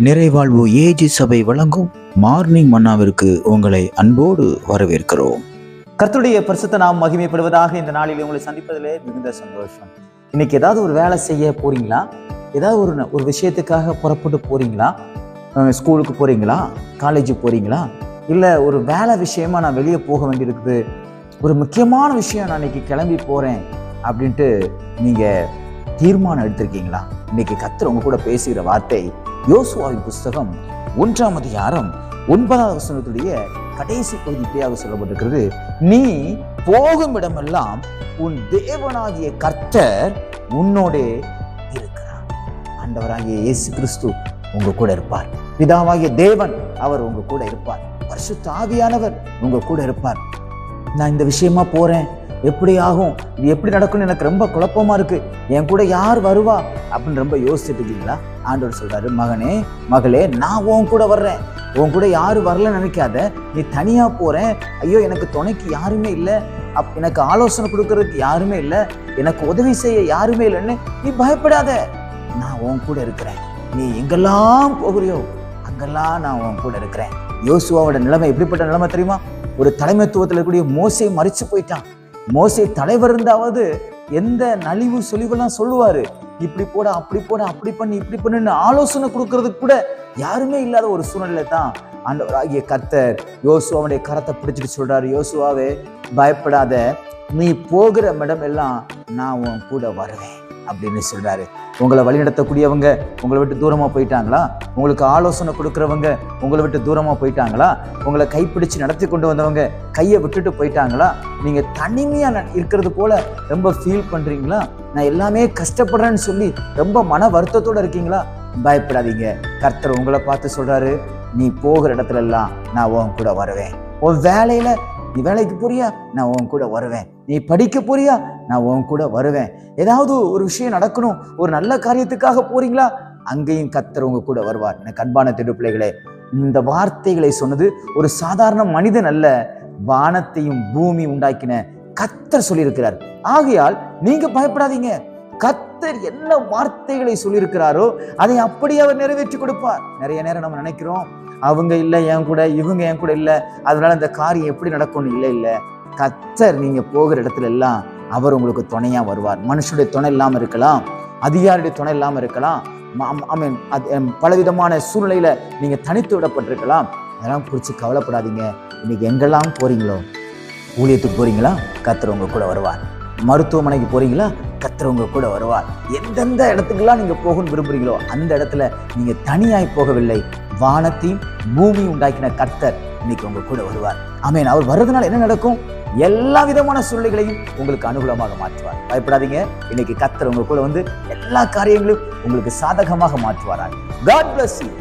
நிறைவாழ்வு AG சபை வழங்கும் morning மன்னாவிற்கு உங்களை அன்போடு வரவேற்கிறோம். கர்த்தருடைய பரிசுத்த நாம் மகிமைப்படுவதாக. இந்த நாளில் உங்களை சந்திப்பதிலே மிகுந்த சந்தோஷம். இன்னைக்கு ஏதாவது ஒரு வேலை செய்ய போறீங்களா? ஏதாவது ஒரு விஷயத்துக்காக புறப்பட்டு போறீங்களா? ஸ்கூலுக்கு போறீங்களா? காலேஜுக்கு போறீங்களா? இல்லை ஒரு வேலை விஷயமா நான் வெளியே போக வேண்டியிருக்குது, ஒரு முக்கியமான விஷயம் நான் இன்னைக்கு கிளம்பி போறேன் அப்படின்ட்டு நீங்க தீர்மானம் எடுத்திருக்கீங்களா? இன்னைக்கு கர்த்தர் உங்க கூட பேசுகிற வார்த்தை யோசுவாவின் புஸ்தகம் 1ஆம் அதிகாரம் 9வது வசனத்துடைய கடைசி பகுதி இப்படியாக சொல்லப்பட்டிருக்கிறது. நீ போகும் இடமெல்லாம் உன் தேவனாகிய கர்த்தர் உன்னோடே இருக்கிறார். ஆண்டவராகிய இயேசு கிறிஸ்து உங்க கூட இருப்பார். பிதாவாகிய தேவன் அவர் உங்க கூட இருப்பார். பரிசுத்த ஆவியானவர் உங்க கூட இருப்பார். நான் இந்த விஷயமா போறேன், எப்படி ஆகும், இது எப்படி நடக்கும்னு எனக்கு ரொம்ப குழப்பமா இருக்கு, என் கூட யார் வருவா அப்படின்னு ரொம்ப யோசிச்சுட்டு இருக்கீங்களா? ஆண்டவர் சொல்றாரு, மகனே மகளே, நான் உன் கூட வர்றேன். உன் கூட யாரும் வரலன்னு நினைக்காத. நீ தனியா போறேன், ஐயோ எனக்கு துணைக்கு யாருமே இல்லை, எனக்கு ஆலோசனை கொடுக்கறதுக்கு யாருமே இல்லை, எனக்கு உதவி செய்ய யாருமே இல்லைன்னு நீ பயப்படாத. நான் உன் கூட இருக்கிறேன். நீ எங்கெல்லாம் போகிறியோ அங்கெல்லாம் நான் உன் கூட இருக்கிறேன். யோசுவாவோட நிலைமை எப்படிப்பட்ட நிலைமை தெரியுமா? ஒரு தலைமைத்துவத்தில் இருக்கக்கூடிய மோசே மரிச்சு போயிட்டான். மோசே தலைவர் இருந்தாவது எந்த நலிவு சொலிவெல்லாம் சொல்லுவாரு, இப்படி போட அப்படி போட, அப்படி பண்ணி இப்படி பண்ணுன்னு ஆலோசனை கொடுக்கறதுக்கு கூட யாருமே இல்லாத ஒரு சூழ்நிலை தான் ஆண்டவராகிய கர்த்தர் யோசுவாவுடைய கரத்தை பிடிச்சிட்டு சொல்றாரு, யோசுவாவே பயப்படாத, நீ போகிற இடம் எல்லாம் நான் உன் கூட வருவேன் அப்படின்னு சொல்றாரு. உங்களை வழிநடத்தக்கூடியவங்க உங்களை விட்டு தூரமா போயிட்டாங்களா? உங்களுக்கு ஆலோசனை கொடுக்குறவங்க உங்களை விட்டு தூரமா போயிட்டாங்களா? உங்களை கைப்பிடிச்சு நடத்தி கொண்டு வந்தவங்க கையை விட்டுட்டு போயிட்டாங்களா? நீங்க தனிமையா இருக்கிறது போல ரொம்ப ஃபீல் பண்றீங்களா? நான் எல்லாமே கஷ்டப்படுறேன்னு சொல்லி ரொம்ப மன வருத்தத்தோட இருக்கீங்களா? பயப்படாதீங்க. கர்த்தர் உங்களை பார்த்து சொல்றாரு, நீ போகிற இடத்துல எல்லாம் நான் உன் கூட வருவேன். உன் வேலையில நீ வேலைக்கு போறியா, நான் உன் கூட வருவேன். நீ படிக்க போறியா, நான் உன் கூட வருவேன். ஏதாவது ஒரு விஷயம் நடக்கணும், ஒரு நல்ல காரியத்துக்காக போறீங்களா, அங்கேயும் கர்த்தர் உங்க கூட வருவார். எனக்கு அன்பான திரு பிள்ளைகளே, இந்த வார்த்தைகளை சொன்னது ஒரு சாதாரண மனிதன் அல்ல, வானத்தையும் பூமி உண்டாக்கின கர்த்தர் சொல்லியிருக்கிறார். ஆகையால் நீங்க பயப்படாதீங்க. கர்த்தர் என்ன வார்த்தைகளை சொல்லியிருக்கிறாரோ அதை அப்படியே அவர் நிறைவேற்றி கொடுப்பார். நிறைய நேரம் நம்ம நினைக்கிறோம், அவங்க இல்லை என் கூட, இவங்க என் கூட இல்லை, அதனால இந்த காரியம் எப்படி நடக்கும்னு. இல்லை, கர்த்தர் நீங்க போகிற இடத்துல எல்லாம் அவர் உங்களுக்கு துணையா வருவார். மனுஷனுடைய துணை இல்லாம இருக்கலாம், அதிகாரியுடைய துணை இல்லாம இருக்கலாம், பலவிதமான சூழ்நிலையில நீங்க தனித்து விடப்பட்டிருக்கலாம். அதெல்லாம் குறித்து கவலைப்படாதீங்க. இன்னைக்கு எங்கெல்லாம் போறீங்களோ, ஊழியத்துக்கு போறீங்களா, கர்த்தர் உங்க கூட வருவார். மருத்துவமனைக்கு போறீங்களா, கர்த்தர் உங்க கூட வருவார். எந்தெந்த இடத்துக்கெல்லாம் நீங்க போகணும்னு விரும்புறீங்களோ அந்த இடத்துல நீங்க தனியாய் போகவில்லை, வானத்தையும் பூமி உண்டாக்கின கர்த்தர் இன்னைக்கு உங்க கூட வருவார். ஆமென். அவர் வர்றதுனால என்ன நடக்கும்? எல்லா விதமான சூழ்நிலைகளையும் உங்களுக்கு அனுகூலமாக மாற்றுவார். பயப்படாதீங்க. இன்னைக்கு கர்த்தர் உங்க கூட வந்து எல்லா காரியங்களையும் உங்களுக்கு சாதகமாக மாற்றுவாராக. God bless you.